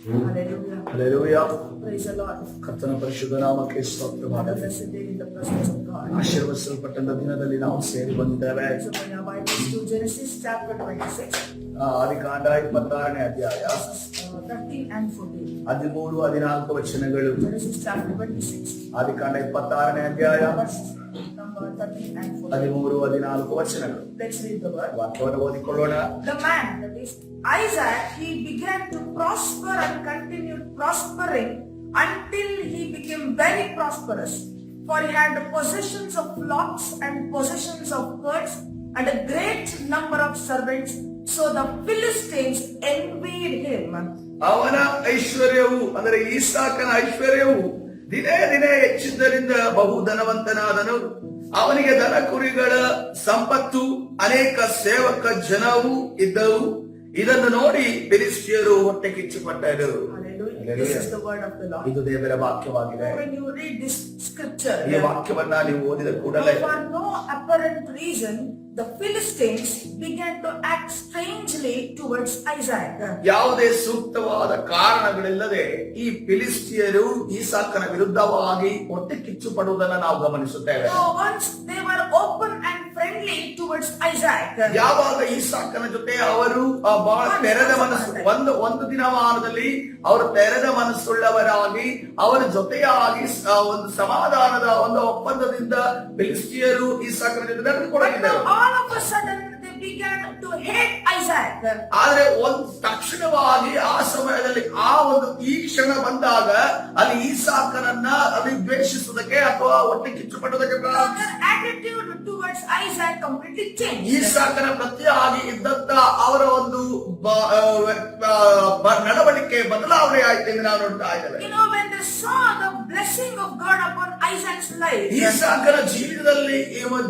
Hallelujah. Hallelujah. Praise the Lord. ಕರ್ತನ ಪರಿಶುದ್ಧ ನಾಮಕ್ಕೆ ಸ್ತೋತ್ರವಾಗಲಿ. Blessed day in the presence of God. ಆಶೀರ್ವದಿಸಲ್ಪಟ್ಟ ದಿನದಲ್ಲಿ ನಾವು ಸೇರಿ ಬಂದಿದ್ದೇವೆ. So when our Bibles to Genesis chapter 26, ಆದಿಕಾಂಡ 26ನೇ ಅಧ್ಯಾಯ verses 13 and 14. 13-14 ವಚನಗಳು. Genesis chapter 26, ಆದಿಕಾಂಡ 26ನೇ ಅಧ್ಯಾಯ verse number 13 and 14. 13-14 ವಚನಗಳು. Let's read the word. ವಾಕ್ಯವನ್ನು ಓದಿಕೊಳ್ಳೋಣ. The man, that is Isaac, he began to prosper and continued prospering until he became very prosperous. For he had possessions of flocks and possessions of herds and a great number of servants. So the Philistines envied him. ಅವನ ಐಶ್ವರ್ಯವು ಅಂದರೆ ಈಸಾಕನ ಐಶ್ವರ್ಯವು ದಿನೇ ದಿನೇ ಹೆಚ್ಚಿದ್ದರಿಂದ ಬಹು ಧನವಂತನಾದನು. ಅವನಿಗೆ ದನ ಕುರಿಗಳ ಸಂಪತ್ತು ಅನೇಕ ಸೇವಕ ಜನವು ಇದ್ದವು. ಇದನ್ನು ನೋಡಿ ಫಿಲಿಷ್ಟಿಯರು ಹೊಟ್ಟೆ ಕಿಚ್ಚುಪಟ್ಟರು. Hallelujah. This is the word of the Lord. ಇದು ದೇವರ ವಾಕ್ಯವಾಗಿದೆ. When you read this scripture, ಈ ವಾಕ್ಯವನ್ನ ನೀವು ಓದಿದ ಕೂಡಲೇ for no apparent reason, the Philistines began to act strangely towards Isaac. ಯಾವುದೇ ಸೂಕ್ತವಾದ ಕಾರಣಗಳಿಲ್ಲದೆ ಈ ಫಿಲಿಷ್ಟಿಯರು ಈಸಾಕನ ವಿರುದ್ಧವಾಗಿ ಹೊಟ್ಟೆ ಕಿಚ್ಚು ಪಡುವುದನ್ನು ನಾವು ಗಮನಿಸುತ್ತೇವೆ. So once they were open and friendly towards Isaac, ಯಾವಾಗ ಈಸಾಕನ ಜೊತೆ ಅವರು ಬಹಳ ತೆರೆದ ಮನಸ್ಸು ಒಂದು ದಿನಮಾನದಲ್ಲಿ ಅವರು ತೆರೆದ ಮನಸ್ಸುಳ್ಳವರಾಗಿ ಅವರ ಜೊತೆಯಾಗಿ ಒಂದು ಸಮಾಧಾನದ ಒಂದು ಒಪ್ಪಂದದಿಂದ ಫಿಲಿಷ್ಟಿಯರು ಈಸಾಕನ ಜೊತೆ ನಡೆದುಕೊಳ್ಳುತ್ತಿದ್ದರು. all of a sudden they began to hate Isaac. ಆದ್ರೆ ಒಂದು ತಕ್ಷಣವಾಗಿ ಆ ಸಮಯದಲ್ಲಿ ಆ ಒಂದು ಈ ಕ್ಷಣ ಬಂದಾಗ ಅಲ್ಲಿ ಈಸಾಕನನ್ನ ಅಲ್ಲಿ ದ್ವೇಷಿಸುವುದಕ್ಕೆ ಅಥವಾ ಹೊಟ್ಟೆ ಕಿಚ್ಚು ಪಡುವುದಕ್ಕೆ Their attitude towards Isaac completely changed. ಈಸಾಕನ ಪ್ರತಿಯಾಗಿ ಇದ್ದಂತ ಅವರ ಒಂದು ನಡವಳಿಕೆ ಬದಲಾವಣೆ ಆಯ್ತು ಎಂದು ನಾವು ನೋಡ್ತಾ ಇದ್ದೇವೆ. You know, when they saw the blessing of God upon Isaac's life, ಈಸಾಕನ ಜೀವಿತದಲ್ಲಿ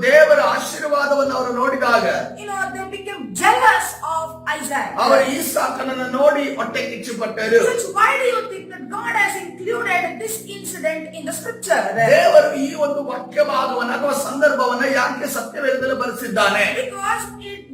ದೇವರ ಆಶೀರ್ವಾದವನ್ನು ಅವರು ನೋಡಿದಾಗ you know, they became jealous of Isaac. ಅವರು ಈಸಾಕನನ್ನು ನೋಡಿ ಹೊಟ್ಟೆ ಕಿಚ್ಚು ಪಟ್ಟರು. Church, why do you think that God has included this incident in the scripture? ದೇವರು ಈ ಒಂದು ವಾಕ್ಯ ಭಾಗವನ್ನು ಅಥವಾ ಸಂದರ್ಭವನ್ನ ಯಾಕೆ ಸತ್ಯವೇದದಲ್ಲಿ ಬರೆಸಿದ್ದಾನೆ?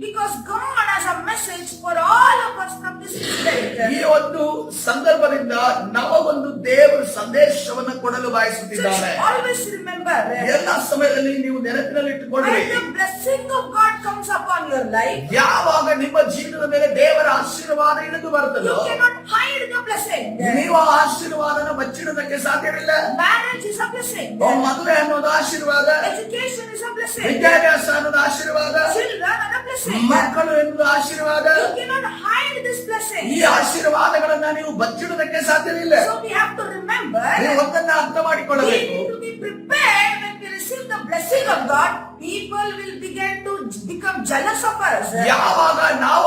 Because God has a message for all of us from this incident. ಈ ಒಂದು ಸಂದರ್ಭದಿಂದ ನಮಗೊಂದು ದೇವರು ಸಂದೇಶವನ್ನು ಕೊಡಲು ಬಯಸುತ್ತಿದ್ದಾನೆ. Church, always remember, ಎಲ್ಲ ಸಮಯದಲ್ಲಿ ನೀವು ನೆನಪಿನಲ್ಲಿ ಇಟ್ಟುಕೊಳ್ಳಿ, when the blessing of God comes upon your life, ಯಾವಾಗ ನಿಮ್ಮ ಜೀವನದ ಮೇಲೆ ದೇವರ ಆಶೀರ್ವಾದ ಇಳಿದು you ಬರುತ್ತದೋ cannot hide the blessing. ನೀವು ಆ ಆಶೀರ್ವಾದನ ಬಚ್ಚಿಡುವುದಕ್ಕೆ ಸಾಧ್ಯವಿಲ್ಲ. Marriage is a blessing. ಮದುವೆ ಅನ್ನೋದು ಆಶೀರ್ವಾದ, Education is a blessing. ವಿದ್ಯಾಭ್ಯಾಸ ಅನ್ನೋದು ಆಶೀರ್ವಾದ, Children are a blessing. ಮಕ್ಕಳು ಎನ್ನುವುದು ಆಶೀರ್ವಾದ. You cannot hide this blessing. ಈ ಆಶೀರ್ವಾದಗಳನ್ನ ನೀವು ಬಚ್ಚಿಡುವುದಕ್ಕೆ ಸಾಧ್ಯವಿಲ್ಲ. So we have to remember, ನೀವು ಒಂದನ್ನ ಅರ್ಥ we ಮಾಡಿಕೊಳ್ಳಬೇಕು. need to be prepared when we receive the blessing of God. People will begin to become jealous of us. ಯಾವಾಗ ನಾವು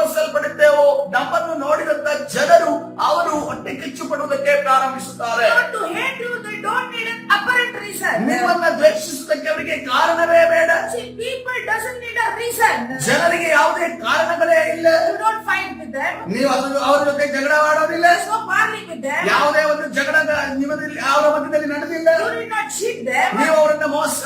ಆಶೀರ್ವದಿಸಲ್ಪಡುತ್ತೇವೋ ನಮ್ಮನ್ನು ನೋಡಿದಂತ ಜನರು ಅವರು ಹೊಟ್ಟೆ ಕಿಚ್ಚು ಪಡುವುದಕ್ಕೆ ಪ್ರಾರಂಭಿಸುತ್ತಾರೆ. Not to hate you, they don't need an apparent reason. ನಿಮ್ಮನ್ನ ದ್ವೇಷಿಸುವುದಕ್ಕೆ ಅವರಿಗೆ ಕಾರಣವೇ ಬೇಡ. See, people doesn't need a reason. ಜನರಿಗೆ ಯಾವುದೇ ಕಾರಣಗಳೇ ಇಲ್ಲ. You don't fight with them. ನೀವು ಅವರ ಜೊತೆ ಜಗಳ ಆಡೋದಿಲ್ಲ. There's no quarreling with them. ಯಾವುದೇ ಒಂದು ಜಗಳ ನಿಮ್ಮಲ್ಲಿ ಅವರ ಮಧ್ಯದಲ್ಲಿ ನಡೆದಿಲ್ಲ. You did not cheat them. ನೀವು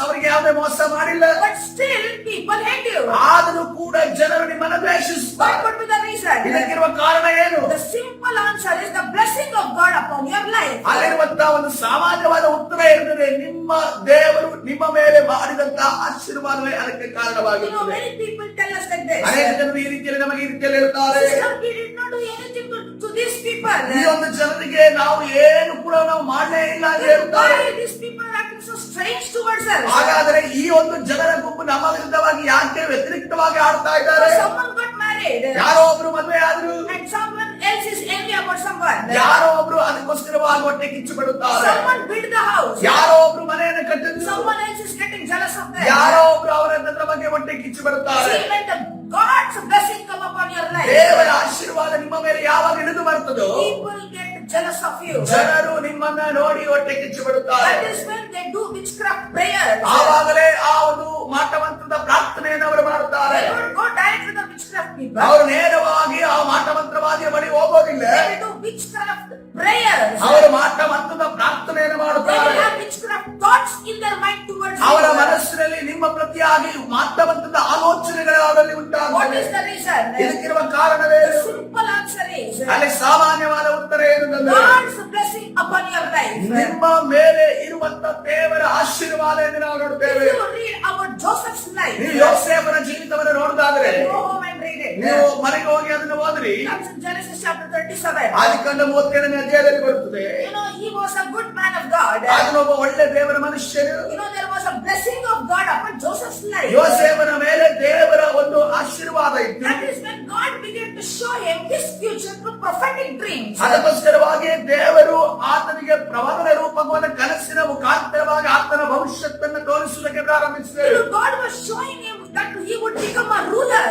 ಅವರಿಗೆ ಯಾವುದೇ ಮೋಸ ಮಾಡಿಲ್ಲ. But still, people hate you. ಆದರೂ ಕೂಡ ಜನರು ನಿಮ್ಮನ್ನು ದ್ವೇಷಿಸುತ್ತಾರೆ. What could be the reason? ಇದಕ್ಕಿರುವ ಕಾರಣ ಏನು? The simple answer is the blessing of God upon your life. ಅಲ್ಲಿರುವಂತಹ ಒಂದು ಸಾಮಾನ್ಯವಾದ ಉತ್ತರ ಇರುತ್ತದೆ, ನಿಮ್ಮ ದೇವರು ನಿಮ್ಮ ಮೇಲೆ ಮಾಡಿದಂತ ಆಶೀರ್ವಾದವೇ ಅದಕ್ಕೆ You know, ಕಾರಣವಾಗಿರುತ್ತದೆ. many people tell us like this. ಅನೇಕ ಜನರು ಈ ರೀತಿಯಲ್ಲಿ ನಮಗೆ ಈ ರೀತಿಯಲ್ಲಿ ಹೇಳ್ತಾರೆ, Sister, we did not do anything to these people. ಈ ಒಂದು ಜನರಿಗೆ ನಾವು ಏನು ಕೂಡ ನಾವು ಮಾಡಲೇ ಇಲ್ಲ ಅಂತ ಹೇಳ್ತಾರೆ. Why these people are acting so strange towards us? ಹಾಗಾದರೆ ಈ ಒಂದು ಜನರ ಗುಂಪು ನಮ್ಮ ವಿರುದ್ಧವಾಗಿ ಯಾಕೆ ವ್ಯತಿರಿಕ್ತವಾಗಿ ಆಡ್ತಾ ಇದ್ದಾರೆ? Someone got married. ಯಾರೋ ಒಬ್ರು ಮದುವೆ ಆದ್ರು, And someone else is envy about someone. ಯಾರೋ ಒಬ್ರು ಅದಕ್ಕೋಸ್ಕರವಾಗಿ ಹೊಟ್ಟೆ ಕಿಚ್ಚು ಪಡುತ್ತಾರೆ. Someone built the house. ಯಾರೋ ಒಬ್ರು ಮನೆಯನ್ನು ಕಟ್ಟಿದ್ರು, Someone else is getting jealous of them. ಯಾರೋ ಒಬ್ರು ಅವರ ಬಗ್ಗೆ ಹೊಟ್ಟೆ ಕಿಚ್ಚು ಪಡುತ್ತಾರೆ. See, when the God's blessing come upon your life, ದೇವರ ಆಶೀರ್ವಾದ ನಿಮ್ಮ ಮೇಲೆ ಯಾವಾಗ ಇಳಿದು ಬರ್ತದೋ people get jealous of you. ಜನರು ನಿಮ್ಮನ್ನ ನೋಡಿ ಹೊಟ್ಟೆ ಕಿಚ್ಚು ಪಡುತ್ತಾರೆ. That is when they do witchcraft prayers. ಆವಾಗಲೇ ಆ ಒಂದು ಮಾಟಮಂತ್ರದ ಪ್ರಾರ್ಥನೆಯನ್ನು ಅವರು ಮಾಡುತ್ತಾರೆ. They don't go direct to the witchcraft people. ಅವರು ನೇರವಾಗಿ ಆ ಮಾಟಮಂತ್ರವಾದಿಯ ಬಳಿ ಹೋಗೋದಿಲ್ಲ. They do witchcraft prayers. ಅವರು ಮಾಟಮಂತ್ರದ ಪ್ರಾರ್ಥನೆಯನ್ನು They ಮಾಡುತ್ತಾರೆ. have witchcraft thoughts in their mind towards ಅವರ you. ಮನಸ್ಸಿನಲ್ಲಿ ನಿಮ್ಮ ಪ್ರತಿ ಪ್ರತಿಯಾಗಿ ಮಾತ್ರವಂತದ ಆಲೋಚನೆಗಳು ಅವರಲ್ಲಿ What ಉಂಟಾಗುತ್ತವೆ. is the reason? ಇದಕ್ಕಿರುವ ಕಾರಣವೇ The simple answer is ಅಲ್ಲಿ ಸಾಮಾನ್ಯವಾದ ಉತ್ತರ ಏನಂದ್ರೆ God's blessing upon your life. ನಿಮ್ಮ ಮೇಲೆ ಇರುವಂತ ದೇವರ ಆಶೀರ್ವಾದ ಎಂದು ನಾವು ನೋಡುತ್ತೇವೆ. If you read about Joseph's life, ನೀವು ಯೋಸೇಫನ ಜೀವಿತವನ್ನು ನೋಡುವುದಾದ್ರೆ go home and read it. ನೀವು ಮನೆಗೆ ಹೋಗಿ ಅದನ್ನು ಓದ್ರಿ. Comes in Genesis chapter 37. ಆದಿಕಾಂಡ 37ನೇ ಅಧ್ಯಾಯದಲ್ಲಿ ಬರುತ್ತದೆ. You know, he was a good man of God. ಆತನೊಬ್ಬ ಒಳ್ಳೆ ದೇವರ ಮನುಷ್ಯನು. You know, there was a blessing of God upon Joseph's life. ಯೋಸೇಫನ ಮೇಲೆ ದೇವರ ಒಂದು ಆಶೀರ್ವಾದ ಇತ್ತು. That is when God began to show him his future through prophetic dreams. ಅದಕ್ಕೋಸ್ಕರವಾಗಿ ದೇವರು ಆತನಿಗೆ ಪ್ರವಾದನ ರೂಪವಾದ ಕನಸಿನ ಮುಖಾಂತರವಾಗಿ ಆತನ ಭವಿಷ್ಯತ್ತನ್ನು ತೋರಿಸುವುದಕ್ಕೆ ಪ್ರಾರಂಭಿಸಿದರು. You know, God was showing him that he would become a ruler.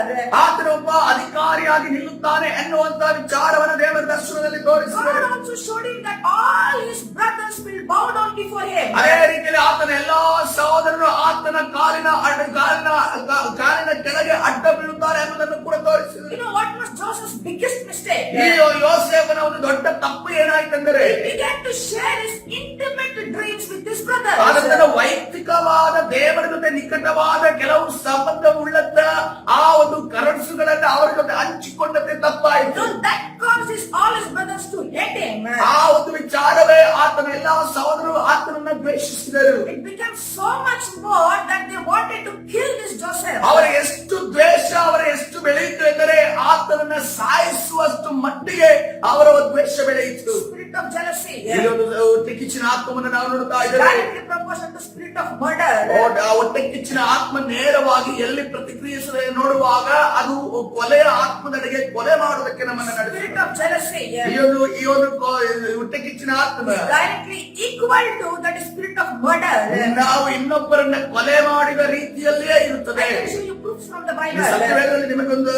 ಆತನೊಬ್ಬ ಅಧಿಕಾರಿಯಾಗಿ ನಿಲ್ಲುತ್ತಾನೆ ಎನ್ನುವಂತ ವಿಚಾರವನ್ನು ದೇವರ ದರ್ಶನದಲ್ಲಿ God ತೋರಿಸಿದರು. also showed him that all his brothers will bow down before him. ಅದೇ ರೀತಿಯಲ್ಲಿ ಆತನ ಎಲ್ಲಾ ಸಹೋದರರು ಆತನ ಕಾಲಿನ ಕೆಳಗೆ ಅಡ್ಡ ಬೀಳುತ್ತಾರೆ ಎನ್ನುವುದನ್ನು ಕೂಡ ತೋರಿಸಿದರು. You know what was Joseph's biggest mistake? ಈ ಯೋಸೇಫನ ಒಂದು ದೊಡ್ಡ ತಪ್ಪು ಏನಾಯ್ತೆಂದರೆ He began to share his intimate dreams with his brothers. ಆತನ ವೈಯಕ್ತಿಕವಾದ ದೇವರ ಜೊತೆ ನಿಕಟವಾದ ಕೆಲವು ಸಂಬಂಧವುಳ್ಳಂತ ಆ ಒಂದು ಕನಸುಗಳನ್ನು ಅವರ ಜೊತೆ ಹಂಚಿಕೊಂಡಂತೆ ತಪ್ಪಾಯಿತು. So that causes all his brothers to hate him. ಆ ಒಂದು ವಿಚಾರವೇ ಆತನ ಎಲ್ಲಾ ಸಹೋದರರು ಆತನನ್ನ ದ್ವೇಷಿಸಿದರು. It became so much more that they wanted to kill this Joseph. ಅವರ ಎಷ್ಟು ದ್ವೇಷ ಅವರ ಎಷ್ಟು ಬೆಳೆಯಿತು ಎಂದರೆ ಆತನನ್ನ ಸಾಯಿಸುವಷ್ಟು ಮಟ್ಟಿಗೆ ಅವರ ದ್ವೇಷ ಬೆಳೆಯಿತು. Spirit of jealousy. ಇದೊಂದು ಹೊಟ್ಟೆ ಕಿಚ್ಚಿನ ಆತ್ಮವನ್ನು ನಾವು ನೋಡ್ತಾ ಇದ್ದೇವೆ. Directly proportion to spirit of murder. ಆ ಹೊಟ್ಟೆ ಕಿಚ್ಚಿನ ಆತ್ಮ ನೇರವಾಗಿ ಎಲ್ಲಿ ಪ್ರತಿಕ್ರಿಯಿಸದೆ ನೋಡುವಾಗ ಅದು ಕೊಲೆಯ ಆತ್ಮದಡೆಗೆ ಕೊಲೆ ಮಾಡುವುದಕ್ಕೆ ನಮ್ಮನ್ನು ನಡೆಸಿದೆ. Spirit of jealousy. ಈ ಒಂದು ಹೊಟ್ಟೆ ಕಿಚ್ಚಿನ ಆತ್ಮ Directly equal to that spirit of murder. ನಾವು ಇನ್ನೊಬ್ಬರನ್ನ ಕೊಲೆ ಮಾಡಿದ ರೀತಿಯಲ್ಲಿಯೇ ಇರುತ್ತದೆ. I can show you proofs from the ಈ Bible. ಸತ್ಯವೇದದಲ್ಲಿ ನಿಮಗೊಂದು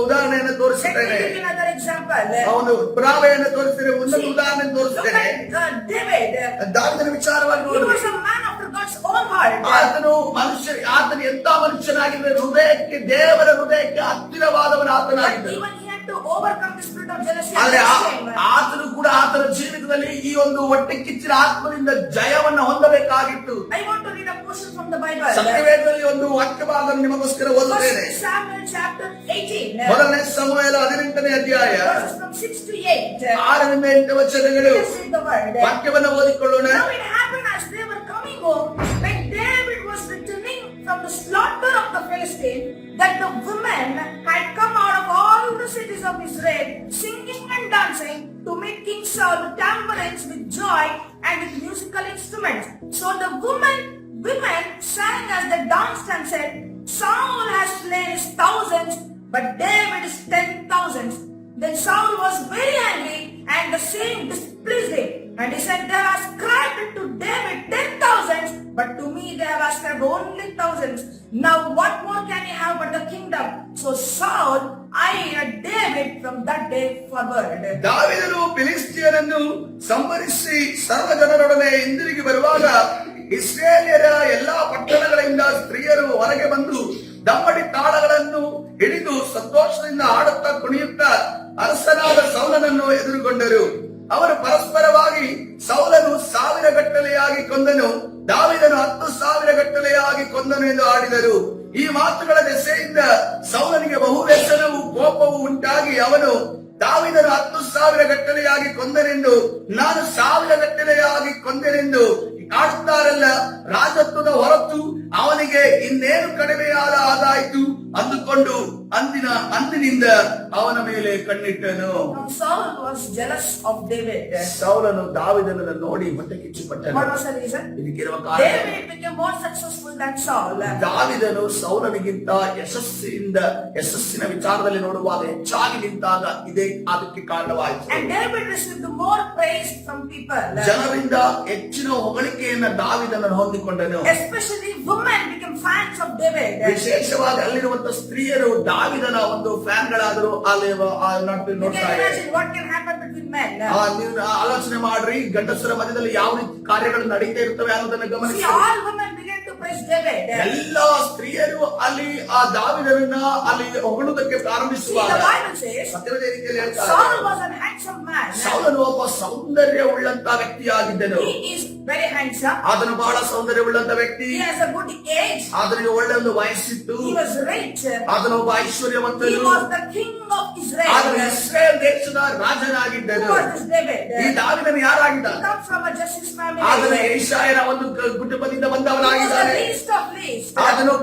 ಉದಾಹರಣೆಯನ್ನು Let me ತೋರಿಸುತ್ತೇನೆ. give you another example. ಅವನು ಪುರಾವೆಯನ್ನು ತೋರಿಸಿದರೆ ಒಂದೊಂದು ಉದಾಹರಣೆ Look ತೋರಿಸುತ್ತೇನೆ. at David. ದಾವೀದನ ವಿಚಾರವಾಗಿ He ನೋಡಿ. was a man after God's own heart. ಆತನು ಎಂತ ಮನುಷ್ಯನಾಗಿದ್ರೆ ಹೃದಯಕ್ಕೆ ದೇವರ ಹೃದಯಕ್ಕೆ ಹತ್ತಿರವಾದವನ But ಆತನಾಗಿದ್ದರು. even he had to overcome the spirit of jealousy ಆದ್ರೆ and shame. ಆತನು ಕೂಡ ಆತನ ಜೀವಿತದಲ್ಲಿ ಈ ಒಂದು ಹೊಟ್ಟೆ ಕಿಚ್ಚಿನ ಆತ್ಮದಿಂದ ಜಯವನ್ನು ಹೊಂದಬೇಕಾಗಿತ್ತು. I want to read a portion from the Bible. ಸತ್ಯವೇದದಲ್ಲಿ ಒಂದು ವಾಕ್ಯ ಭಾಗವನ್ನು ನಿಮಗೋಸ್ಕರ ಓದುತ್ತೇನೆ. First Samuel chapter 18. ಮೊದಲನೇ ಸಮುವೇಲ 18ನೇ ಅಧ್ಯಾಯ Verses from 6 to 8. 6ರಿಂದ 8 ವಚನಗಳು. Let's read the word. ವಾಕ್ಯವನ್ನು ಓದಿಕೊಳ್ಳೋಣ. Now it happened as they were coming home, when David was returning from the slaughter of the Philistines, that the women had come out of all the cities of Israel, singing and dancing to meet King Saul with tambourines, with joy and with musical instruments. So the women sang as they danced and said, Saul has slain his thousands, but David is 10,000s. Then Saul was very angry, and the saying displeased him. And he said, They have ascribed to David 10,000s, but to me they have ascribed only thousands. Now what more can he have but the kingdom? So Saul eyed David from that day forward. ದಾವೀದನು ಫಿಲಿಸ್ಟಿಯರನ್ನು ಸಂಹರಿಸಿ ಸರ್ವ ಜನರೊಡನೆ ಹಿಂದಿರುಗಿ ಬರುವಾಗ ಇಸ್ರಾಯೇಲ್ಯರ ಎಲ್ಲಾ ಪಟ್ಟಣಗಳಿಂದ ಸ್ತ್ರೀಯರು ಹೊರಗೆ ಬಂದು ದಮ್ಮಡಿ ತಾಳಗಳನ್ನು ಹಿಡಿದು ಸಂತೋಷದಿಂದ ಹಾಡುತ್ತಾ ಕುಣಿಯುತ್ತಾ ಅರಸನಾದ ಸೌಲನನ್ನು ಎದುರುಗೊಂಡರು. ಅವರು ಪರಸ್ಪರವಾಗಿ ಸೌಲನು 1000 ಗಟ್ಟಲೆಯಾಗಿ ಕೊಂದನು, ದಾವೀದನು 10,000 ಗಟ್ಟಲೆಯಾಗಿ ಕೊಂದನು ಎಂದು ಆಡಿದರು. ಈ ಮಾತುಗಳ ದೆಸೆಯಿಂದ ಸೌಲನಿಗೆ ಬಹು ವ್ಯಸನವು ಕೋಪವು ಉಂಟಾಗಿ ಅವನು ದಾವೀದನು 10,000 ಗಟ್ಟಲೆಯಾಗಿ ಕೊಂದನೆಂದು ನಾನು 1000 ಗಟ್ಟಲೆಯಾಗಿ ಕೊಂದೆನೆಂದು ಆಡುತ್ತಾರಲ್ಲ, ರಾಜತ್ವದ ಹೊರತು ಅವನಿಗೆ ಇನ್ನೇನು ಕಡಿಮೆಯಾದ ಆದಾಯಿತು ಅಂದುಕೊಂಡು ಅಂದಿನಿಂದ ಅವನ ಮೇಲೆ ಕಣ್ಣಿಟ್ಟನು. Now Saul was jealous of David. ಸೌಲನು ದಾವೀದನನ್ನು ನೋಡಿ ಹೊಟ್ಟೆ ಕಿಚ್ಚುಪಟ್ಟನು. What was the reason? ಇದಕ್ಕಿರುವ ಕಾರಣ David became more successful than Saul. ದಾವೀದನು ಸೌಲನಿಗಿಂತ ಯಶಸ್ಸಿನ ವಿಚಾರದಲ್ಲಿ ನೋಡುವಾಗ ಹೆಚ್ಚಾಗಿ ನಿಂತಾಗ ಇದೇ ಅದಕ್ಕೆ ಕಾರಣವಾಯಿತು. And David received more praise from people. ಜನರಿಂದ ಹೆಚ್ಚಿನ ಹೊಗಳಿಕೆಯನ್ನ ದಾವೀದನನ್ನು ಹೊಂದಿಕೊಂಡನು. Especially women became fans of David. ವಿಶೇಷವಾಗಿ ಅಲ್ಲಿರುವಂತ ಸ್ತ್ರೀಯರು ದಾವೀದನ ಒಂದು ಫ್ಯಾನ್ ಗಳಾದರು. ಅಲ್ಲಿ You can ನೋಡ್ತಾ imagine what can happen between men. ನೀವು ಆಲೋಚನೆ ಮಾಡ್ರಿ, ಗಂಡಸರ ಮಧ್ಯದಲ್ಲಿ ಯಾವ ರೀತಿ ಕಾರ್ಯಗಳು ನಡೀತಾ ಇರ್ತವೆ ಅನ್ನೋದನ್ನ See, ಗಮನಿಸಿ. all women began to praise David. ಎಲ್ಲಾ ಸ್ತ್ರೀಯರು ಅಲ್ಲಿ ಆ ದಾವೀದನನ್ನ ಅಲ್ಲಿ ಹೊಗಳುವುದಕ್ಕೆ See, ಪ್ರಾರಂಭಿಸುವಾಗ the Bible says ಸತ್ಯವಾದ ರೀತಿಯಲ್ಲಿ ಹೇಳ್ತಾರೆ Saul was a handsome man. ಸೌಲನು ಒಬ್ಬ ಸೌಂದರ್ಯ ಉಳ್ಳಂತ ವ್ಯಕ್ತಿಯಾಗಿದ್ದನು. He is very handsome. ಆತನು ಬಹಳ ಸೌಂದರ್ಯ ಉಳ್ಳಂತ ವ್ಯಕ್ತಿ. He has a good age. ಆತನಿಗೆ ಒಳ್ಳೆ ಒಂದು ವಯಸ್ಸಿತ್ತು. He was rich. ಆತನು ಒಬ್ಬ He ಐಶ್ವರ್ಯವಂತನು. was the king of Israel. ಆತನು ಇಸ್ರೇಲ್ ದೇಶದ Who ರಾಜನಾಗಿದ್ದನು. was this David? ಈ ದಾವೀದನು ಯಾರಾಗಿದ್ದ? He comes from a Jesse's family. ಆತನು ಯೆಶಾಯನ ಒಂದು ಕುಟುಂಬದಿಂದ He was ಬಂದವನಾಗಿದ್ದಾನೆ. the least of least. ಆತನು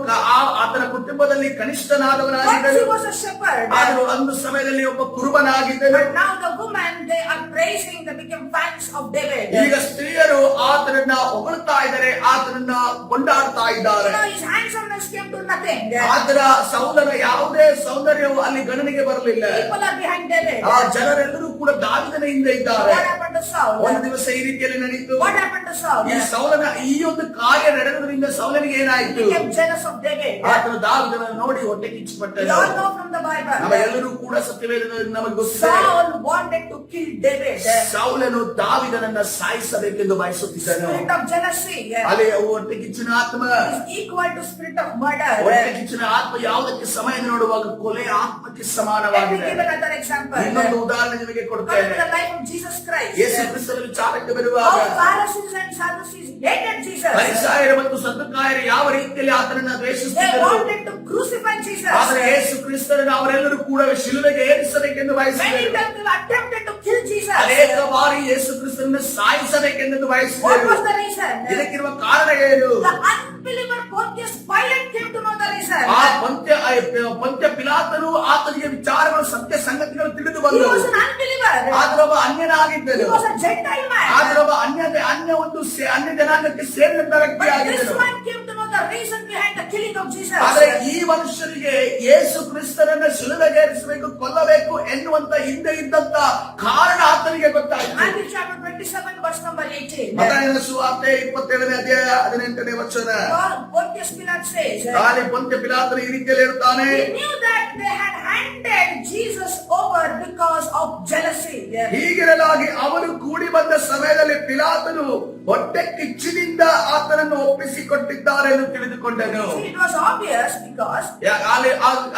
ಆತನ ಕುಟುಂಬದಲ್ಲಿ Once ಕನಿಷ್ಠನಾದವನಾಗಿದ್ದನು. he was a shepherd. ಆತನು ಒಂದು ಸಮಯದಲ್ಲಿ ಒಬ್ಬ ಕುರುಬನಾಗಿದ್ದನು. But now the women, they are praising, they become fans of David. ಈಗ ಸ್ತ್ರೀಯರು ಆತನನ್ನ ಹೊಗಳ್ತಾ ಇದ್ದಾರೆ, ಆತನನ್ನ ಕೊಂಡಾಡ್ತಾ ಇದ್ದಾರೆ. His handsomeness came to nothing. ಆತರ ಸೌಲನ ಯಾವುದೇ ಸೌಂದರ್ಯವು ಅಲ್ಲಿ ಗಣನೆಗೆ ಬರಲಿಲ್ಲ. People are behind David. ಆ ಜನರೆಲ್ಲರೂ ಕೂಡ ದಾವೀದನ ಹಿಂದೆ ಇದ್ದಾರೆ. What happened to Saul? ಒಂದು ದಿವಸ ಈ ರೀತಿಯಲ್ಲಿ ನಡೀತು. What happened to Saul? ಈ ಸೌಲನ ಈ ಒಂದು ಕಾರ್ಯ ನಡೆಯುವುದರಿಂದ ಸೌಲನಿಗೆ He ಏನಾಯ್ತು? became jealous of David. ಆತನು ದಾವೀದನನ್ನು ನೋಡಿ ಹೊಟ್ಟೆ We ಕಿಚ್ಚುಪಟ್ಟನು. all know from the Bible. ನಾವೆಲ್ಲರೂ ಕೂಡ ಸತ್ಯವೇದದಲ್ಲಿ ನಮಗೆ ಗೊತ್ತಿದೆ. Saul wanted to kill David. ಸೌಲನು ದಾವೀದನನ್ನ ಸಾಯಿಸಬೇಕೆಂದು ಬಯಸುತ್ತಿದ್ದನು. Spirit of jealousy ಅಲ್ಲಿ ಹೊಟ್ಟೆ ಕಿಚ್ಚಿನ ಆತ್ಮ, is equal to spirit of murder. ಹೊಟ್ಟೆ ಕಿಚ್ಚಿನ ಆತ್ಮ ಯಾವುದಕ್ಕೆ ಸಮಯ ನೋಡುವಾಗ ಕೊಲೆ ಆತ್ಮಕ್ಕೆ Let me ಸಮಾನವಾಗಿದೆ. give another example. ಇನ್ನೊಂದು ಉದಾಹರಣೆ ನಿಮಗೆ Come ಕೊಡ್ತೇನೆ. to the life of Jesus Christ. ಯೇಸು ಕ್ರಿಸ್ತನ ವಿಚಾರಕ್ಕೆ ಬರುವಾಗ How Pharisees and Sadducees hated Jesus. ಫರಿಸಾಯರು ಮತ್ತು ಸದ್ದುಕಾಯರು ಯಾವ ರೀತಿಯಲ್ಲಿ ಆತನನ್ನ They ದ್ವೇಷಿಸುತ್ತಿದ್ದರು. wanted to crucify Jesus. ಆದರೆ ಯೇಸು ಕ್ರಿಸ್ತರನ್ನು ಅವರೆಲ್ಲರೂ ಕೂಡ ಶಿಲುಬೆಗೆ ಏರಿಸಬೇಕೆಂದು Many ಬಯಸಿದರು. times they attempted to kill Jesus. ಅನೇಕ ಬಾರಿ ಯೇಸು ಕ್ರಿಸ್ತರನ್ನು ಸಾಯಿಸಬೇಕೆಂದು What ಬಯಸಿದರು. was the reason? ಇದಕ್ಕಿರುವ ಕಾರಣ ಏನು? The unbeliever Pontius Pilate came to know the reason. ಆ ಪಂತ್ಯ ಪಿಲಾತನು ಆತನಿಗೆ ವಿಚಾರಗಳು ಸತ್ಯ ಸಂಗತಿಗಳು ತಿಳಿದು He ಬಂದವು. was an unbeliever. ಆತನೊಬ್ಬ He ಅನ್ಯನಾಗಿದ್ದನು. was a Gentile man. ಆತನೊಬ್ಬ ಅನ್ಯ ಜನಾಂಗಕ್ಕೆ ಸೇರಿದಂತ But this ವ್ಯಕ್ತಿಯಾಗಿದ್ದನು. man came to know the reason behind the killing of Jesus. ಆದರೆ ಈ ಮನುಷ್ಯರಿಗೆ ಯೇಸು ಕ್ರಿಸ್ತರನ್ನ ಶಿಲುಬೆಗೇರಿಸಬೇಕು, ಕೊಲ್ಲಬೇಕು ಎನ್ನುವಂತ ಹಿಂದೆ ಇದ್ದಂತ ಕಾರಣ ಆತನಿಗೆ ಗೊತ್ತಾಯಿತು. Matthew chapter 27 verse number 18. ಮತ್ತಾಯನ ಸುವಾರ್ತೆ 27ನೇ ಅಧ್ಯಾಯ 18ನೇ ವಚನ. Pontius Pilate says, ಅಲ್ಲಿ ಪಂತ್ಯ ಪಿಲಾತನು ಈ ರೀತಿಯಲ್ಲಿ ಹೇಳ್ತಾನೆ, he knew that they had handed Jesus over because of jealousy. ಹೀಗಿರಲಾಗಿ ಅವರು ಕೂಡಿ ಬಂದ ಸಮಯದಲ್ಲಿ ಪಿಲಾತನು ಹೊಟ್ಟೆ ಕಿಚ್ಚಿನಿಂದ ಆತನನ್ನು ಒಪ್ಪಿಸಿಕೊಟ್ಟಿದ್ದಾರೆ ಎಂದು ತಿಳಿದುಕೊಂಡನು. See, it was obvious because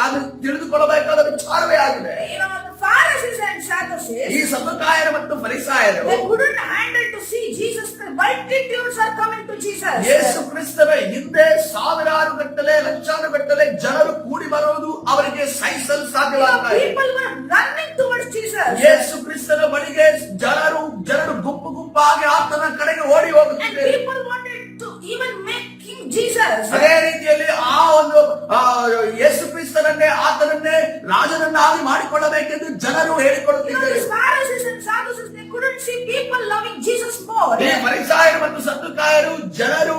ಅದು ತಿಳಿದುಕೊಳ್ಳಬೇಕಾದ ವಿಚಾರವೇ ಆಗಿದೆ. the Pharisees and Sadducees, ಈ ಸದ್ದುಕಾಯರು ಮತ್ತು ಫರಿಸಾಯರು they couldn't handle to see Jesus. The multitudes are coming to Jesus. ಯೇಸು ಕ್ರಿಸ್ತನ ಹಿಂದೆ ಸಾವಿರಾರು ಗಟ್ಟಲೆ ಲಕ್ಷಾನು ಗಟ್ಟಲೆ ಜನರು ಕೂಡಿ ಬರುವುದು ಅವರಿಗೆ ಸಹಿಸಲು ಸಾಧ್ಯವಾಗ್ತಾ ಇದೆ. People were running towards Jesus. ಯೇಸು ಕ್ರಿಸ್ತನ ಬಳಿಗೆ ಜನರು ಗುಂಪು ಗುಂಪಾಗಿ ಆತನ ಕಡೆಗೆ ಓಡಿ And ಹೋಗುತ್ತಿದ್ದಾರೆ. people wanted to even make King Jesus. ಅದೇ ರೀತಿಯಲ್ಲಿ ಆ ಒಂದು ಯೇಸು ಕ್ರಿಸ್ತನನ್ನೇ ಆತನನ್ನೇ ರಾಜನನ್ನಾಗಿ ಮಾಡಿಕೊಳ್ಳಬೇಕೆಂದು ಜನರು ಹೇಳಿಕೊಳ್ಳುತ್ತಿದ್ದರು. The Pharisees and Sadducees, they couldn't see people loving Jesus more. ಈ ಫರಿಸಾಯರು ಮತ್ತು ಸದ್ದುಕಾಯರು ಜನರು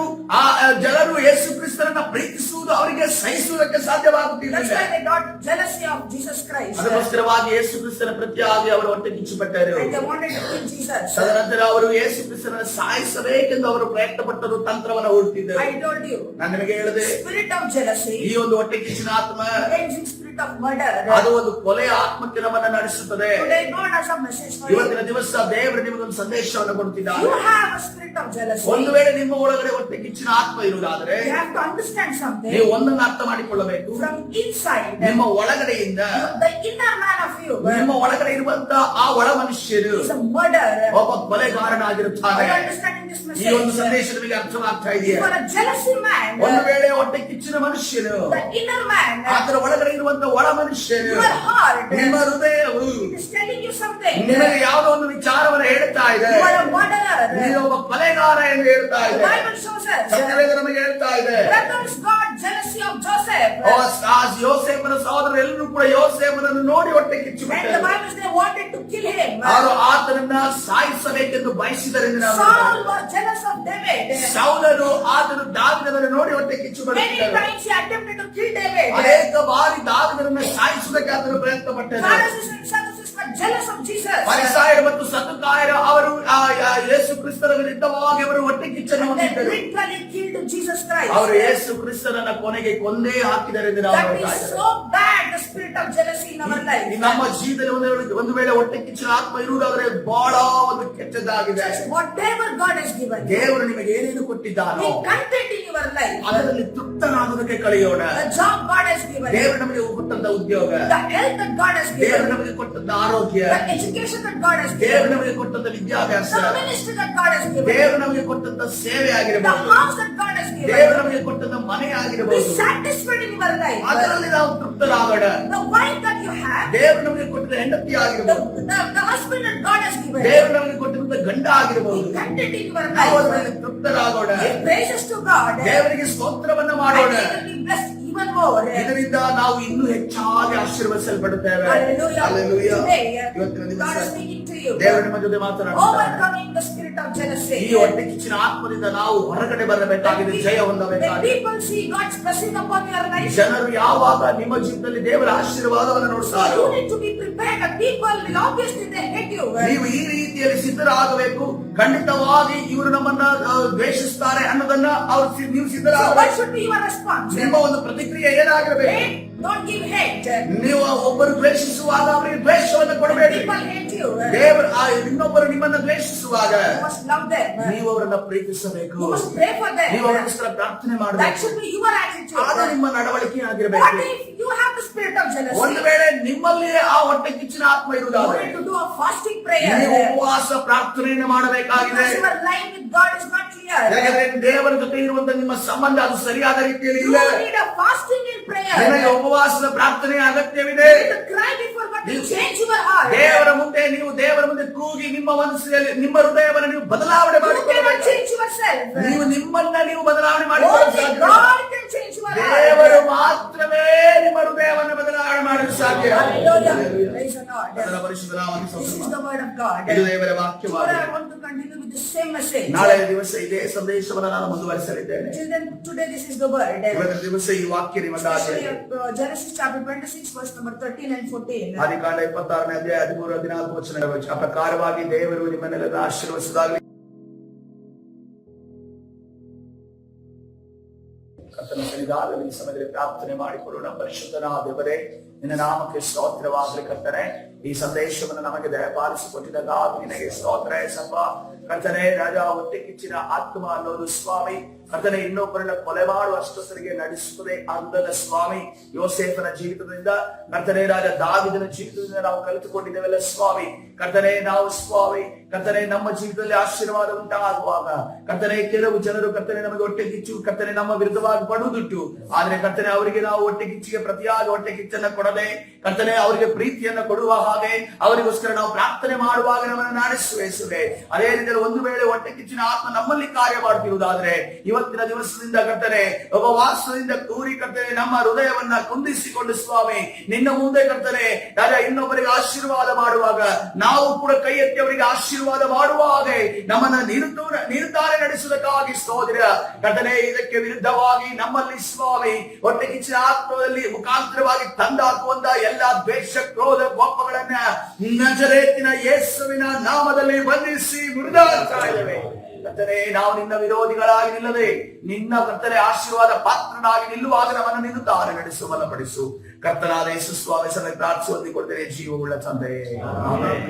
ಯೇಸು ಕ್ರಿಸ್ತನನ್ನ ಪ್ರೀತಿಸುವುದು ಅವರಿಗೆ ಸಹಿಸುವುದಕ್ಕೆ That's ಸಾಧ್ಯವಾಗುತ್ತಿರಲಿಲ್ಲ. why they got jealousy of Jesus Christ. ಅದಕ್ಕೋಸ್ಕರವಾಗಿ ಯೇಸು ಕ್ರಿಸ್ತನ ಪ್ರತಿಯಾಗಿ ಅವರು ಹೊಟ್ಟೆ ಕಿಚ್ಚುಪಟ್ಟರು. And they wanted to kill Jesus. ತದನಂತರ ಅವರು ಯೇಸು ಕ್ರಿಸ್ತನನ್ನು ಸಾಯಿಸಬೇಕೆಂದು ಅವರು ಪ್ರಯತ್ನ ಪಟ್ಟರು, ತಂತ್ರವನ್ನು ಹುಡುಕಿದ್ದರು. I told you, ನಾನು ನಿಮಗೆ ಹೇಳಿದೆ, spirit of jealousy, ಈ ಒಂದು ಹೊಟ್ಟೆ ಕಿಚ್ಚಿನ ಆತ್ಮ avenging spirit of murder. ಅದು ಒಂದು ಕೊಲೆಯ ಆತ್ಮಕ್ಕೆ ನಮ್ಮನ್ನು ನಡೆಸುತ್ತದೆ. Today God has a message for you. ಇವತ್ತಿನ ದಿವಸ ದೇವರು ನಿಮಗೊಂದು ಸಂದೇಶವನ್ನು ಕೊಡುತ್ತಿದ್ದಾರೆ. You have a spirit of jealousy. ಒಂದು ವೇಳೆ ನಿಮ್ಮ ಒಳಗಡೆ ಹೊಟ್ಟೆ ಕಿಚ್ಚಿನ ಆತ್ಮ ಇರುವುದಾದರೆ You have to understand something. ನೀವು ಒಂದನ್ನು ಅರ್ಥ ಮಾಡಿಕೊಳ್ಳಬೇಕು. From inside, ನಿಮ್ಮ ಒಳಗಡೆಯಿಂದ the inner man of you ನಿಮ್ಮ ಒಳಗಡೆ ಇರುವಂತ ಆ ಒಳ ಮನುಷ್ಯರು is a murderer. ಒಬ್ಬ ಕೊಲೆಗಾರನಾಗಿರುತ್ತಾನೆ. Are you understanding this ಈ ಒಂದು message? ಸಂದೇಶ ನಿಮಗೆ ಅರ್ಥವಾಗ್ತಾ You ಇದೆಯಾ? are a jealousy man. ಒಂದು ವೇಳೆ ಹೊಟ್ಟೆ ಕಿಚ್ಚಿನ ಮನುಷ್ಯನು The inner man, ಅದರ ಒಳಗಡೆ ಇರುವಂತ ಒಳ ಮನುಷ್ಯನು your heart, ನಿಮ್ಮ ಹೃದಯವು is telling you something. ನಿಮಗೆ ಯಾವುದೋ ಒಂದು ವಿಚಾರವನ್ನು ಹೇಳ್ತಾ ಇದೆ. You are a murderer. ನೀನು ಒಬ್ಬ ಕೊಲೆಗಾರ ಎಂದು ಹೇಳ್ತಾ The ಇದೆ. Bible shows us. ಸತ್ಯವೇದ ನಮಗೆ ಹೇಳ್ತಾ ಇದೆ. Brothers got jealousy of Joseph. ಆ ಯೋಸೇಫನ ಸಹೋದರರೆಲ್ಲರೂ ಕೂಡ ಯೋಸೇಫನನ್ನು ನೋಡಿ ಹೊಟ್ಟೆ And the ಕಿಚ್ಚುಬಿಟ್ಟರು. Bible says they wanted to kill him. ಅವರು ಆತನನ್ನ ಸಾಯಿಸಬೇಕೆಂದು ಬಯಸಿದರೆಂದು ನಾವು Saul ನೋಡುತ್ತೇವೆ. was jealous of David. ಸೌಲನು ಆತನು ದಾವೀದನನ್ನು ನೋಡಿ ಹೊಟ್ಟೆ Many ಕಿಚ್ಚುಬಿಟ್ಟರು. times he attempted to kill David. ಅನೇಕ ಬಾರಿ ದಾವೀದನನ್ನು ಸಾಯಿಸುವುದಕ್ಕೆ ಆತನು ಪ್ರಯತ್ನ ಪಟ್ಟರು. Pharisees and Sadducees were jealous of Jesus. ಫರಿಸಾಯರು ಮತ್ತು ಸದ್ದುಕಾಯರು ಅವರು ಯೇಸು ಕ್ರಿಸ್ತನ ವಿರುದ್ಧವಾಗಿ ಅವರು ಹೊಟ್ಟೆ ಕಿಚ್ಚನ್ನು And they ಹೊಂದಿದ್ದರು. literally killed Jesus Christ. ಅವರು ಯೇಸು ಕ್ರಿಸ್ತನನ್ನ ಕೊನೆಗೆ ಕೊಂದೇ ಹಾಕಿದರೆಂದು ನಾವು That ನೋಡ್ತಾ is ಇದ್ದೇವೆ. so bad. The a spirit of jealousy in our life. ನಮ್ಮ ಜೀವಿತದಲ್ಲಿ ಒಂದು ವೇಳೆ ಹೊಟ್ಟೆ ಕಿಚ್ಚಿನ ಆತ್ಮ ಇರುವುದಾದ್ರೆ ಬಹಳ ಒಂದು ಕೆಟ್ಟದಾಗಿದೆ. Whatever God has given you, ದೇವರು ನಿಮಗೆ ಏನೇನು ಕೊಟ್ಟಿದ್ದಾನೋ be content in your life. ಅದರಲ್ಲಿ ತೃಪ್ತನಾಗುವುದಕ್ಕೆ ಕಲಿಯೋಣ. The job God has given you, ದೇವರು ನಮಗೆ ಕೊಟ್ಟಂತ ಉದ್ಯೋಗ, the health that God has given ದೇವರು you, ನಮಗೆ ಕೊಟ್ಟಂತ ಆರೋಗ್ಯ, the education that God has given ದೇವರು you, ನಮಗೆ ಕೊಟ್ಟಂತ ವಿದ್ಯಾಭ್ಯಾಸ, the ministry that God has given you, ದೇವರು ನಮಗೆ ಕೊಟ್ಟಂತ ಸೇವೆ the ಆಗಿರಬಹುದು, house that God has given ದೇವರು you. ನಮಗೆ ಕೊಟ್ಟಂತ ಮನೆ Be ಆಗಿರಬಹುದು. satisfied in your life. ಅದರಲ್ಲಿ ನಾವು ತೃಪ್ತರಾಗೋಣ. The wife that you have, ದೇವರು ನಮಗೆ ಕೊಟ್ಟಂತ ಹೆಂಡತಿ ಆಗಿರಬಹುದು, the husband that God has given you, ದೇವರು ನಮಗೆ ಕೊಟ್ಟಂತ ಗಂಡ ಆಗಿರಬಹುದು. be content in your ನಾವು life. ಅದರಲ್ಲಿ ತೃಪ್ತರಾಗೋಣ. Give praises to God. ದೇವರಿಗೆ ಸ್ತೋತ್ರವನ್ನ ಮಾಡೋಣ. And He will be blessed even more. ಇದರಿಂದ ನಾವು ಇನ್ನೂ ಹೆಚ್ಚಾಗಿ ಆಶೀರ್ವದಿಸಲ್ಪಡುತ್ತೇವೆ. Hallelujah. Hallelujah. Today, ಇವತ್ತಿನ God ದಿವಸ is speaking to you. ದೇವರು ನಿಮ್ಮ ಜೊತೆ ಮಾತನಾಡುತ್ತಾರೆ. Overcoming the spirit of jealousy. ಈ ಹೊಟ್ಟೆ ಕಿಚ್ಚಿನ ಆತ್ಮದಿಂದ ನಾವು ಹೊರಗಡೆ ಬರಬೇಕಾಗಿದೆ, ಜಯ When ಹೊಂದಬೇಕಾಗಿದೆ. people see God's blessing upon your life, ಜನರು ಯಾವಾಗ ನಿಮ್ಮ ಜೀವಿತದಲ್ಲಿ ದೇವರ ಆಶೀರ್ವಾದವನ್ನು ನೋಡ್ತಾರೆ, you need to be prepared. The people will obviously they hate you. ನೀವು ಈ ರೀತಿಯಲ್ಲಿ ಸಿದ್ಧರಾಗಬೇಕು. ಖಂಡಿತವಾಗಿ ಇವರು ನಮ್ಮನ್ನ ದ್ವೇಷಿಸ್ತಾರೆ ಅನ್ನೋದನ್ನ ನೀವು So what ಸಿದ್ಧರಾಗಬೇಕು. should be your response? ನಿಮ್ಮ ಒಂದು ಪ್ರತಿಕ್ರಿಯೆ ಏನಾಗಿರಬೇಕು? Hate, don't give hate. ನೀವು ಒಬ್ಬರು ದ್ವೇಷಿಸುವಾಗ ಅವರಿಗೆ ದ್ವೇಷವನ್ನು When ಕೊಡಬೇಡಿ. people hate you, ದೇವರು ಇನ್ನೊಬ್ಬರು ನಿಮ್ಮನ್ನ ದ್ವೇಷಿಸುವಾಗ you must love them. ನೀವು ಅವರನ್ನ ಪ್ರೀತಿಸಬೇಕು. You must pray for ನೀವು them. ಅವರಿಗೋಸ್ಕರ ಪ್ರಾರ್ಥನೆ That ಮಾಡಬೇಕು. should be your attitude. ಅದು ನಿಮ್ಮ ನಡವಳಿಕೆ What ಆಗಿರಬೇಕು. if you have the spirit of jealousy? ಒಂದು ವೇಳೆ ನಿಮ್ಮಲ್ಲಿಯೇ ಆ ಹೊಟ್ಟೆ ಕಿಚ್ಚಿನ ಆತ್ಮ You ಇರುವುದಾದರೆ need to do a fasting prayer. ನೀವು ಉಪವಾಸ ಪ್ರಾರ್ಥನೆಯನ್ನು ಮಾಡಬೇಕಾಗಿದೆ. Because your line with God is not clear. ಯಾಕಂದ್ರೆ ದೇವರ ಜೊತೆ ಇರುವಂತ ನಿಮ್ಮ ಸಂಬಂಧ ಅದು ಸರಿಯಾದ ರೀತಿಯಲ್ಲಿ You ಇಲ್ಲ. need a fasting in prayer. ನಿಮಗೆ ಉಪವಾಸದ ಪ್ರಾರ್ಥನೆ ಅಗತ್ಯವಿದೆ. You need to cry before God to change your heart. ದೇವರ ಮುಂದೆ ನೀವು ದೇವರ ಮುಂದೆ ಕೂಗಿ ನಿಮ್ಮ ಮನಸ್ಸಿನಲ್ಲಿ ನಿಮ್ಮ ಹೃದಯವನ್ನು ನೀವು ಬದಲಾವಣೆ You cannot ಮಾಡಿಕೊಳ್ಳಬೇಕು. change yourself. ನೀವು ನಿಮ್ಮನ್ನ ನೀವು ಬದಲಾವಣೆ ಮಾಡಿಕೊಳ್ಳಲು Only ಸಾಧ್ಯ. God can change your ದೇವರು heart. ಮಾತ್ರವೇ ನಿಮ್ಮ ಹೃದಯವನ್ನು ಬದಲಾವಣೆ ಮಾಡಲು ಸಾಧ್ಯ. Hallelujah. Praise the Lord. ಅದರ ಪರಿಶುದ್ಧ ನಾಮಕ್ಕೆ This is ಸ್ತೋತ್ರ. the word of God. ಇದು ದೇವರ Tomorrow ವಾಕ್ಯವಾಗಿದೆ. I want to continue with the same message. ನಾಳೆ ದಿವಸ ಇದೇ ಸಂದೇಶವನ್ನು ನಾನು ಮುಂದುವರಿಸಲಿದ್ದೇನೆ. Till then, today this is the word. ಇವತ್ತಿನ ದಿವಸ ಈ ವಾಕ್ಯ ನಿಮಗಾಗಿ Especially Genesis chapter 26 verse number 13 and 14. ಆದಿಕಾಂಡ 26ನೇ ಅಧ್ಯಾಯ 13 14 ವಚನಗಳ ಆ ಪ್ರಕಾರವಾಗಿ ದೇವರು ನಿಮ್ಮನ್ನೆಲ್ಲ ಆಶೀರ್ವದಿಸುವುದಾಗಲಿ. ಕರ್ತನ ಸನ್ನಿಧಾನದಲ್ಲಿ ಈ ಸಮಯದಲ್ಲಿ ಪ್ರಾರ್ಥನೆ ಮಾಡಿಕೊಳ್ಳೋಣ. ಪರಿಶುದ್ಧನಾದ ದೇವರೇ, ನಿನ್ನ ನಾಮಕ್ಕೆ ಸ್ತೋತ್ರವಾಗಲಿ. ಕರ್ತನೆ, ಈ ಸಂದೇಶವನ್ನು ನಮಗೆ ದಯಪಾಲಿಸಿಕೊಟ್ಟಿದ್ದಕ್ಕಾಗಿ ನಿನಗೆ ಸ್ತೋತ್ರ ಯೇಸಪ್ಪ. ಕರ್ತನೆ, ರಾಜ, ಹೊಟ್ಟೆ ಕಿಚ್ಚಿನ ಆತ್ಮ ಅನ್ನೋದು ಸ್ವಾಮಿ ಕರ್ತನೆ ಇನ್ನೊಬ್ಬರನ್ನ ಕೊಲೆ ಮಾಡುವಷ್ಟೊತ್ತರಿಗೆ ನಡೆಸುತ್ತದೆ ಅಂದಲ್ಲ ಸ್ವಾಮಿ. ಯೋಸೇಫನ ಜೀವಿತದಿಂದ ಕರ್ತನೆ, ರಾಜ ದಾವೀದನ ಜೀವಿತದಿಂದ ನಾವು ಕಲಿತುಕೊಂಡಿದ್ದೇವಲ್ಲ ಸ್ವಾಮಿ. ಕರ್ತನೆ, ನಾವು ಸ್ವಾಮಿ ಕರ್ತನೆ ನಮ್ಮ ಜೀವಿತದಲ್ಲಿ ಆಶೀರ್ವಾದ ಉಂಟಾಗುವಾಗ ಕರ್ತನೆ ಕೆಲವು ಜನರು ಕರ್ತನೆ ನಮಗೆ ಹೊಟ್ಟೆ ಕಿಚ್ಚು ಕರ್ತನೆ ನಮ್ಮ ವಿರುದ್ಧವಾಗಿ ಪಡುದುಂಟು. ಆದ್ರೆ ಕರ್ತನೆ ಅವರಿಗೆ ನಾವು ಹೊಟ್ಟೆ ಕಿಚ್ಚಿಗೆ ಪ್ರತಿಯಾಗಿ ಹೊಟ್ಟೆ ಕಿಚ್ಚನ್ನ ಕೊಡದೆ ಕರ್ತನೆ ಅವರಿಗೆ ಪ್ರೀತಿಯನ್ನ ಕೊಡುವ ಹಾಗೆ ಅವರಿಗೋಸ್ಕರ ನಾವು ಪ್ರಾರ್ಥನೆ ಮಾಡುವಾಗ ನಮ್ಮನ್ನು ನಡೆಸುವೆ. ಅದೇ ರೀತಿಯಲ್ಲಿ ಒಂದು ವೇಳೆ ಹೊಟ್ಟೆ ಕಿಚ್ಚಿನ ಆತ್ಮ ನಮ್ಮಲ್ಲಿ ಕಾರ್ಯ ಮಾಡ್ತಿರುವುದಾದ್ರೆ ಇವತ್ತಿನ ದಿವಸದಿಂದ ಕರ್ತನೆ ಉಪವಾಸದಿಂದ ಕೂರಿ ಕರ್ತನೆ ನಮ್ಮ ಹೃದಯವನ್ನ ಕುಂದಿಸಿಕೊಂಡು ಸ್ವಾಮಿ ನಿನ್ನ ಮುಂದೆ ಕರ್ತನೆ ರಾಜ ಇನ್ನೊಬ್ಬರಿಗೆ ಆಶೀರ್ವಾದ ಮಾಡುವಾಗ ನಾವು ಕೂಡ ಕೈ ಎತ್ತಿ ಅವರಿಗೆ ಆಶೀರ್ವಾದ ಮಾಡುವ ಹಾಗೆ ನಮ್ಮನ್ನ ನಿರ್ಧಾರ ನಡೆಸುವುದಕ್ಕಾಗಿ ಸ್ತೋತ್ರ ಕರ್ತನೆ. ಇದಕ್ಕೆ ವಿರುದ್ಧವಾಗಿ ನಮ್ಮಲ್ಲಿ ಸ್ವಾಮಿ ಹೊಟ್ಟೆ ಕಿಚ್ಚಿನ ಆತ್ಮದಲ್ಲಿ ಮುಖಾಂತರವಾಗಿ ತಂದಾಕುವಂತ ಎಲ್ಲಾ ದ್ವೇಷ ಕ್ರೋಧ ಕೋಪಗಳನ್ನ ನಜರೇತಿನ ಯೇಸುವಿನ ನಾಮದಲ್ಲಿ ಬಂಧಿಸಿ ಮುರಿದಾಡ್ತಾ ಇದ್ದೇವೆ. ಕರ್ತನೆ, ನಾವು ನಿನ್ನ ವಿರೋಧಿಗಳಾಗಿ ನಿಲ್ಲದೆ ನಿನ್ನ ಕರ್ತನೆ ಆಶೀರ್ವಾದ ಪಾತ್ರನಾಗಿ ನಿಲ್ಲುವಾಗ ನಮ್ಮನ್ನು ನಿರ್ಧಾರ ನಡೆಸು ಬಲಪಡಿಸು. ಕರ್ತನಾದ ಯೇಸು ಸ್ವಾಮಿ ಸಭೆ ಪ್ರಾರ್ಥಿಸಿ ಹೊಂದಿಕೊಳ್ತೇನೆ ಜೀವವುಳ್ಳ ತಂದೆಯೇ. ಆಮೆನ್.